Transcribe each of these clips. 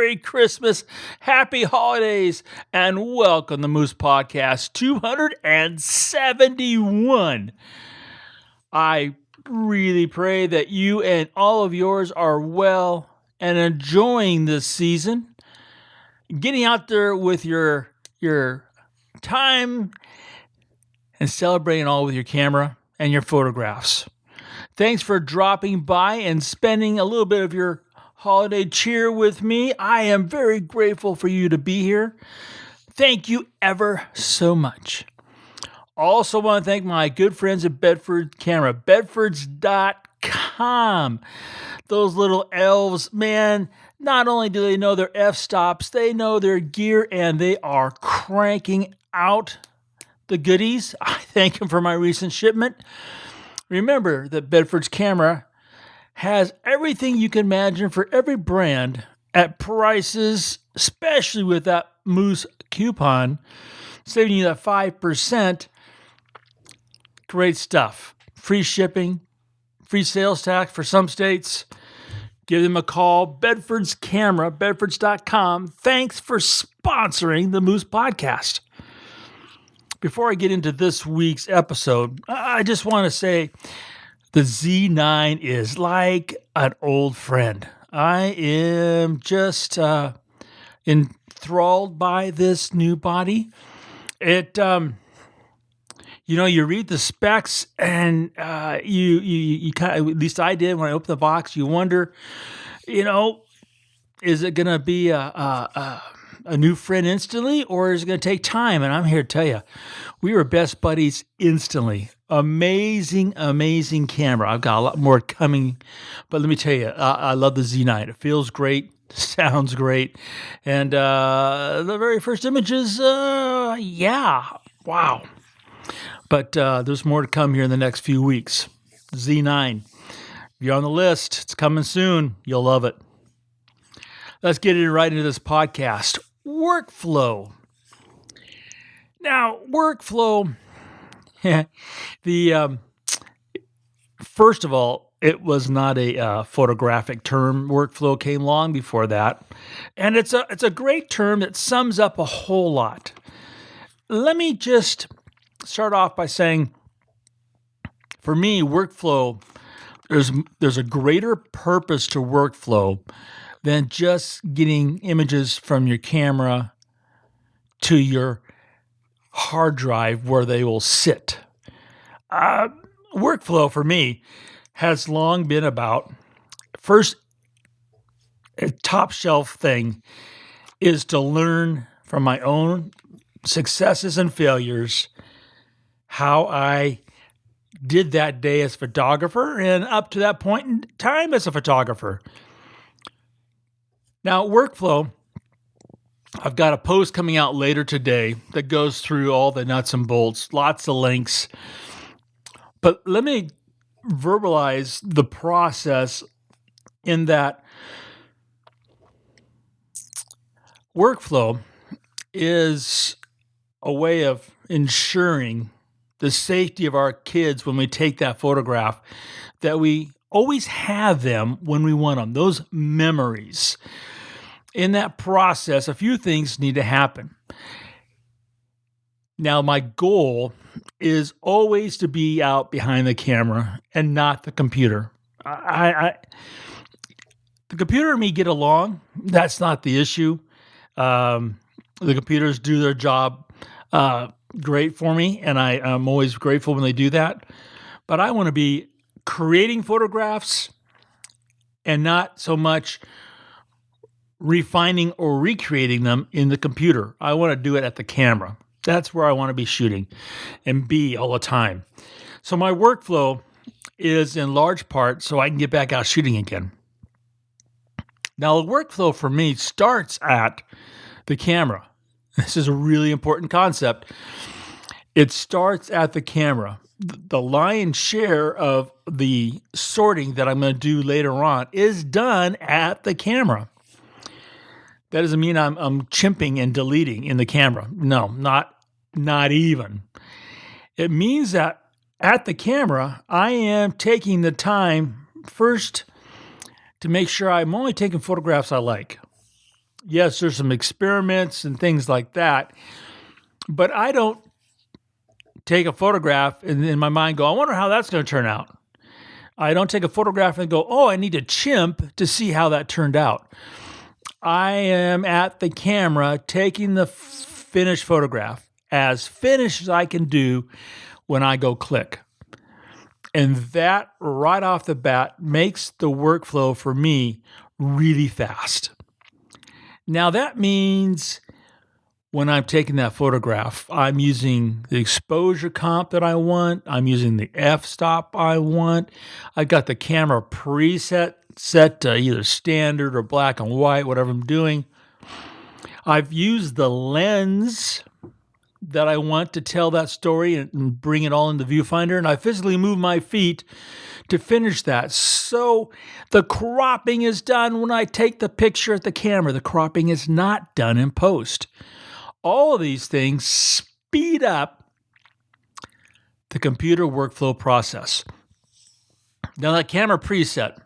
Merry Christmas, Happy Holidays, and welcome to Moose Podcast 271. I really pray that you and all of yours are well and enjoying this season. Getting out there with your time and celebrating all with your camera and your photographs. Thanks for dropping by and spending a little bit of your holiday cheer with me. I am very grateful for you to be here. Thank you ever so much. Also want to thank my good friends at Bedford Camera, bedfords.com. Those little elves, man, not only do they know their f-stops, they know their gear, and they are cranking out the goodies. I thank them for my recent shipment. Remember that Bedford's Camera has everything you can imagine for every brand at prices, especially with that Moose coupon, saving you that 5%. Great stuff. Free shipping, free sales tax for some states. Give them a call. Bedford's Camera, bedfords.com. Thanks for sponsoring the Moose Podcast. Before I get into this week's episode, I just want to say the Z9 is like an old friend. I am just enthralled by this new body. It, you read the specs and you kind of, at least I did when I opened the box, you wonder, is it going to be a new friend instantly, or is it going to take time? And I'm here to tell you, we were best buddies instantly. Amazing, amazing camera. I've got a lot more coming, but let me tell you, I love the Z9. It feels great, sounds great, and the very first images, wow. But there's more to come here in the next few weeks. Z9, if you're on the list, it's coming soon. You'll love it. Let's get right into this podcast. Workflow. Now, workflow, first of all, it was not a photographic term. Workflow came long before that. And it's a great term that sums up a whole lot. Let me just start off by saying, for me, workflow, there's a greater purpose to workflow than just getting images from your camera to your hard drive where they will sit. Workflow for me has long been about, first, a top shelf thing is to learn from my own successes and failures how I did that day as a photographer and up to that point in time as a photographer. Now, workflow, I've got a post coming out later today that goes through all the nuts and bolts, lots of links. But let me verbalize the process in that workflow is a way of ensuring the safety of our kids when we take that photograph, that we always have them when we want them, those memories. In that process, a few things need to happen. Now, my goal is always to be out behind the camera and not the computer. The computer and me get along. That's not the issue. The computers do their job great for me, and I'm always grateful when they do that. But I want to be creating photographs and not so much refining or recreating them in the computer. I want to do it at the camera. That's where I want to be shooting and be all the time. So my workflow is in large part so I can get back out shooting again. Now, the workflow for me starts at the camera. This is a really important concept. It starts at the camera. The lion's share of the sorting that I'm going to do later on is done at the camera. That doesn't mean I'm chimping and deleting in the camera. No, not even. It means that at the camera, I am taking the time first to make sure I'm only taking photographs I like. Yes, there's some experiments and things like that, but I don't take a photograph and in my mind go, I wonder how that's going to turn out. I don't take a photograph and go, oh, I need a chimp to see how that turned out. I am at the camera taking the finished photograph as finished as I can do when I go click. And that right off the bat makes the workflow for me really fast. Now that means when I'm taking that photograph, I'm using the exposure comp that I want. I'm using the f-stop I want. I've got the camera preset set to either standard or black and white, whatever I'm doing. I've used the lens that I want to tell that story and bring it all into the viewfinder, and I physically move my feet to finish that. So the cropping is done when I take the picture at the camera. The cropping is not done in post. All of these things speed up the computer workflow process. Now, that camera preset,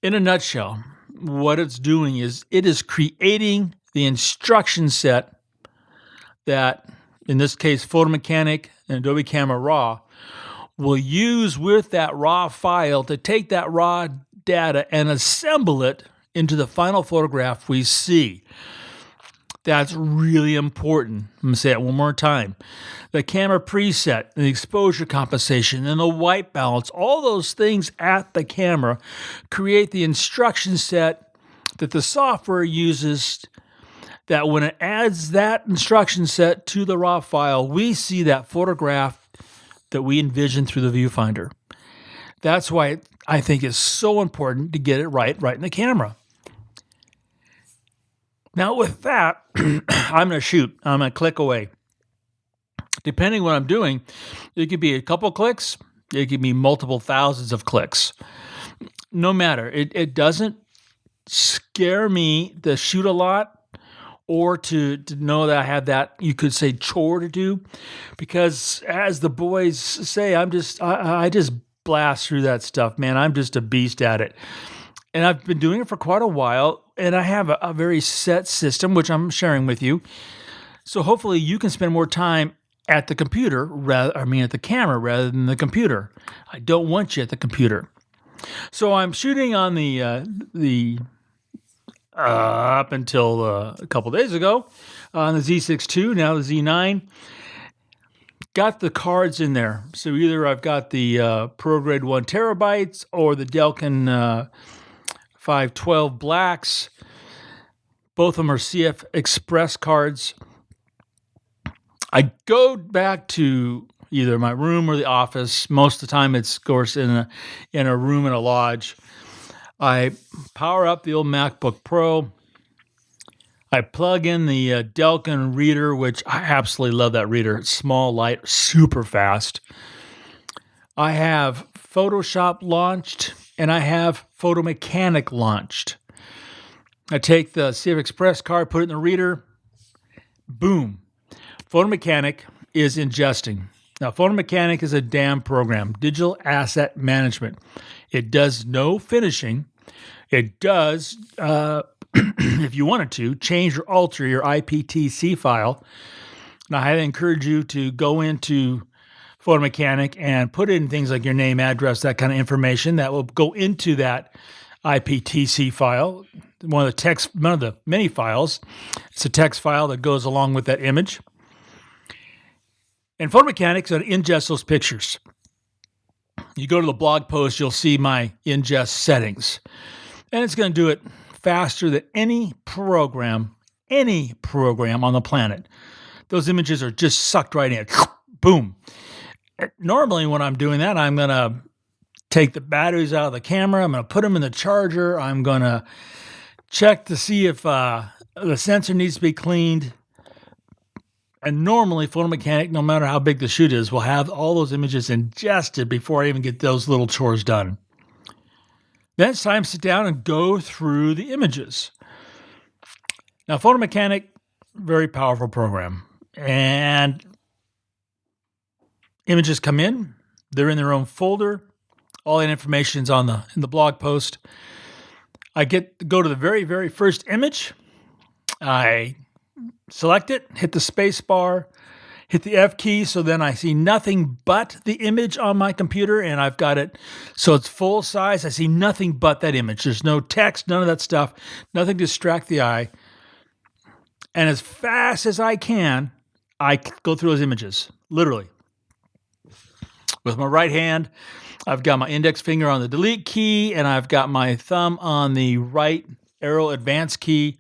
in a nutshell, what it's doing is it is creating the instruction set that, in this case, PhotoMechanic and Adobe Camera Raw will use with that raw file to take that raw data and assemble it into the final photograph we see. That's really important. I'm going to say it one more time. The camera preset, the exposure compensation, and the white balance, all those things at the camera create the instruction set that the software uses, that when it adds that instruction set to the raw file, we see that photograph that we envision through the viewfinder. That's why I think it's so important to get it right in the camera. Now with that, I'm going to shoot. I'm going to click away. Depending what I'm doing, it could be a couple clicks. It could be multiple thousands of clicks. No matter. It doesn't scare me to shoot a lot or to know that I have that, you could say, chore to do. Because as the boys say, I just blast through that stuff, man. I'm just a beast at it. And I've been doing it for quite a while, and I have a very set system, which I'm sharing with you. So hopefully you can spend more time at the computer, at the camera rather than the computer. I don't want you at the computer. So I'm shooting on the up until a couple days ago on the Z6 II, now the Z9. Got the cards in there. So either I've got the ProGrade 1 terabytes or the Delkin 512 blacks. Both of them are CF Express cards. I go back to either my room or the office. Most of the time it's, of course, in a room in a lodge. I power up the old MacBook Pro. I plug in the Delkin reader, which I absolutely love that reader. It's small, light, super fast. I have Photoshop launched, and I have PhotoMechanic launched. I take the CF Express card, put it in the reader, boom. PhotoMechanic is ingesting. Now, PhotoMechanic is a damn program, digital asset management. It does no finishing. It does, if you wanted to, change or alter your IPTC file. And I highly encourage you to go into PhotoMechanic and put in things like your name, address, that kind of information that will go into that IPTC file. One of the many files. It's a text file that goes along with that image. And PhotoMechanic is going to ingest those pictures. You go to the blog post, you'll see my ingest settings. And it's going to do it faster than any program on the planet. Those images are just sucked right in. Boom. Normally when I'm doing that, I'm going to take the batteries out of the camera. I'm going to put them in the charger. I'm going to check to see if the sensor needs to be cleaned. And normally PhotoMechanic, no matter how big the shoot is, will have all those images ingested before I even get those little chores done. Then it's time to sit down and go through the images. Now, PhotoMechanic, very powerful program. And images come in. They're in their own folder. All that information is in the blog post. I go to the very, very first image. I select it, hit the space bar, hit the F key, so then I see nothing but the image on my computer, and I've got it so it's full size. I see nothing but that image. There's no text, none of that stuff, nothing to distract the eye. And as fast as I can, I go through those images, literally. With my right hand, I've got my index finger on the delete key, and I've got my thumb on the right arrow advance key,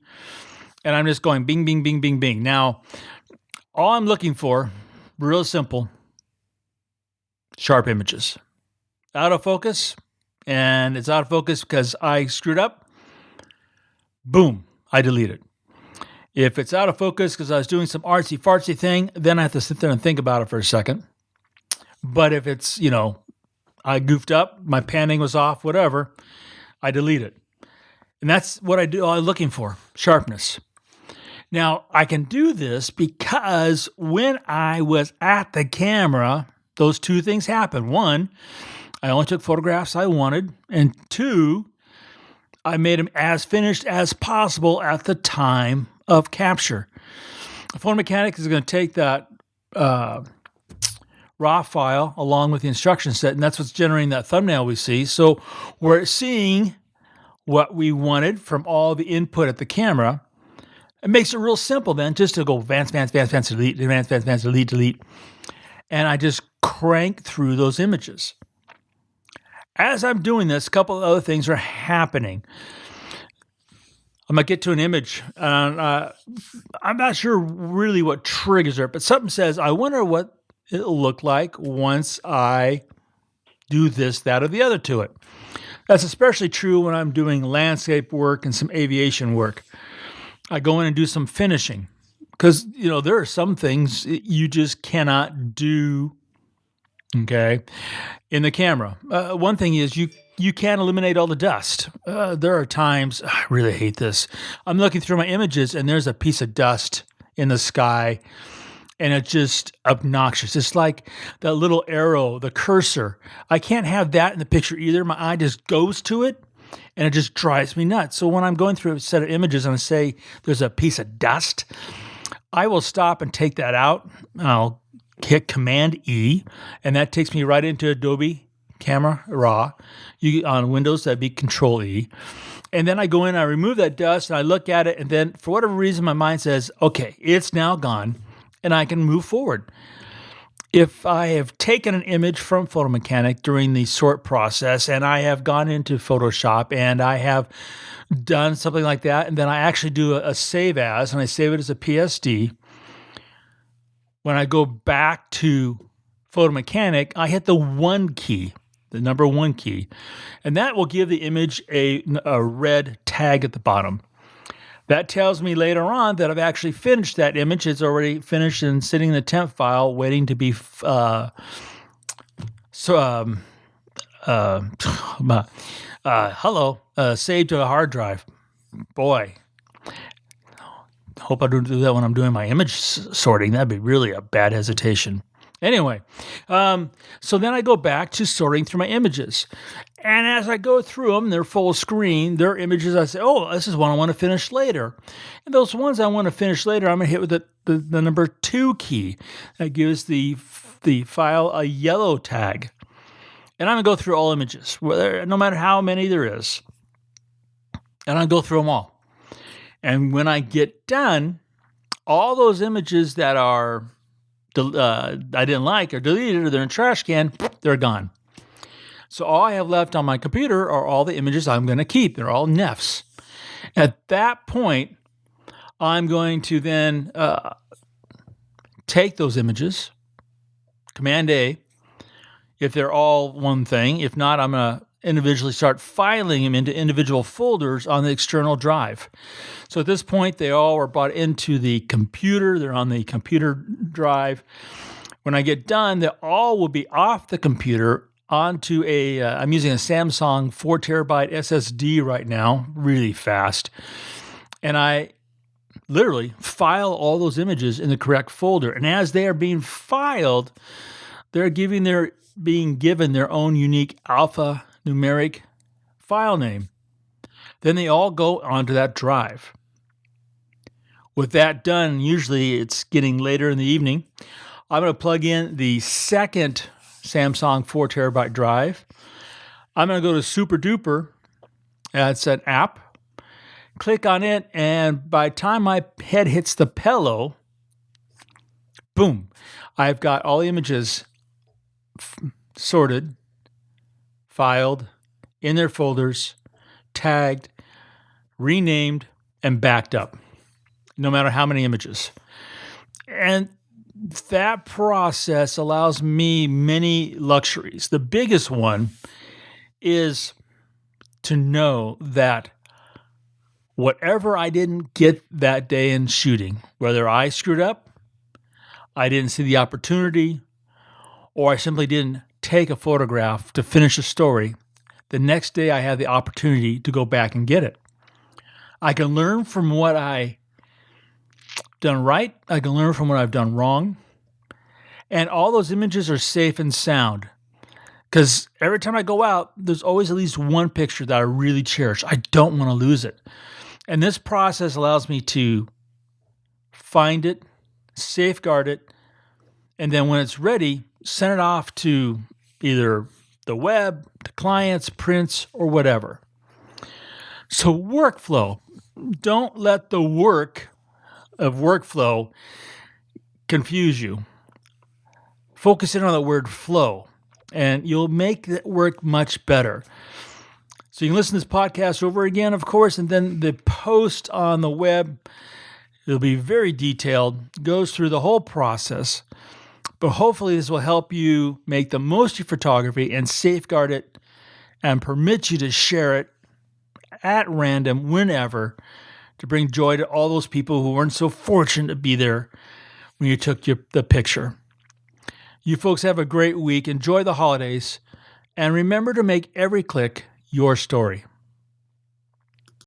and I'm just going bing, bing, bing, bing, bing. Now, all I'm looking for, real simple, sharp images. Out of focus, and it's out of focus because I screwed up. Boom, I delete it. If it's out of focus because I was doing some artsy-fartsy thing, then I have to sit there and think about it for a second. But if it's, I goofed up, my panning was off, whatever, I delete it. And that's what I do. I'm looking for, sharpness. Now, I can do this because when I was at the camera, those two things happened. One, I only took photographs I wanted. And two, I made them as finished as possible at the time of capture. Photo Mechanic is going to take that raw file along with the instruction set, and that's what's generating that thumbnail we see. So we're seeing what we wanted from all the input at the camera. It makes it real simple then just to go advance, delete, advance, delete. And I just crank through those images. As I'm doing this, a couple of other things are happening. I'm going to get to an image, and I'm not sure really what triggers it, but something says, I wonder what it'll look like once I do this, that, or the other to it. That's especially true when I'm doing landscape work and some aviation work. I go in and do some finishing because, there are some things you just cannot do, okay, in the camera. One thing is you can't eliminate all the dust. There are times, I really hate this. I'm looking through my images and there's a piece of dust in the sky and it's just obnoxious. It's like that little arrow, the cursor. I can't have that in the picture either. My eye just goes to it and it just drives me nuts. So when I'm going through a set of images and I say there's a piece of dust, I will stop and take that out. I'll hit Command E, and that takes me right into Adobe Camera Raw. On Windows, that'd be Control E. And then I go in, I remove that dust, and I look at it, and then for whatever reason, my mind says, okay, it's now gone, and I can move forward. If I have taken an image from Photo Mechanic during the sort process, and I have gone into Photoshop, and I have done something like that, and then I actually do a save as, and I save it as a PSD, when I go back to Photo Mechanic, I hit the 1 key, the number 1 key, and that will give the image a red tag at the bottom. That tells me later on that I've actually finished that image. It's already finished and sitting in the temp file waiting to be saved to a hard drive. Boy, hope I don't do that when I'm doing my image sorting. That'd be really a bad hesitation. Anyway, so then I go back to sorting through my images. And as I go through them, they're full screen. They're images I say, oh, this is one I want to finish later. And those ones I want to finish later, I'm going to hit with the number 2 key. That gives the file a yellow tag. And I'm going to go through all images, no matter how many there is. And I'll go through them all. And when I get done, all those images that are I didn't like or deleted or they're in trash can, they're gone. So all I have left on my computer are all the images I'm going to keep. They're all NEFs. At that point, I'm going to then take those images, Command A, if they're all one thing. If not, I'm going to individually start filing them into individual folders on the external drive. So at this point, they all are brought into the computer. They're on the computer drive. When I get done, they all will be off the computer onto I'm using a Samsung 4 terabyte SSD right now, really fast. And I literally file all those images in the correct folder. And as they are being filed, they're being given their own unique alphanumeric file name. Then they all go onto that drive. With that done, usually it's getting later in the evening. I'm going to plug in the second Samsung 4 terabyte drive. I'm going to go to Super Duper. It's an app. Click on it, and by the time my head hits the pillow, boom, I've got all the images sorted, filed, in their folders, tagged, renamed, and backed up, no matter how many images. And that process allows me many luxuries. The biggest one is to know that whatever I didn't get that day in shooting, whether I screwed up, I didn't see the opportunity, or I simply didn't take a photograph to finish a story, the next day I have the opportunity to go back and get it. I can learn from what I done right. I can learn from what I've done wrong. And all those images are safe and sound. Because every time I go out, there's always at least one picture that I really cherish. I don't want to lose it. And this process allows me to find it, safeguard it, and then when it's ready, send it off to either the web, to clients, prints, or whatever. So workflow. Don't let the work of workflow confuse you. Focus in on the word flow, and you'll make it work much better. So you can listen to this podcast over again, of course, and then the post on the web, it'll be very detailed, goes through the whole process. But hopefully this will help you make the most of your photography and safeguard it and permit you to share it at random whenever to bring joy to all those people who weren't so fortunate to be there when you took the picture. You folks have a great week. Enjoy the holidays. And remember to make every click your story.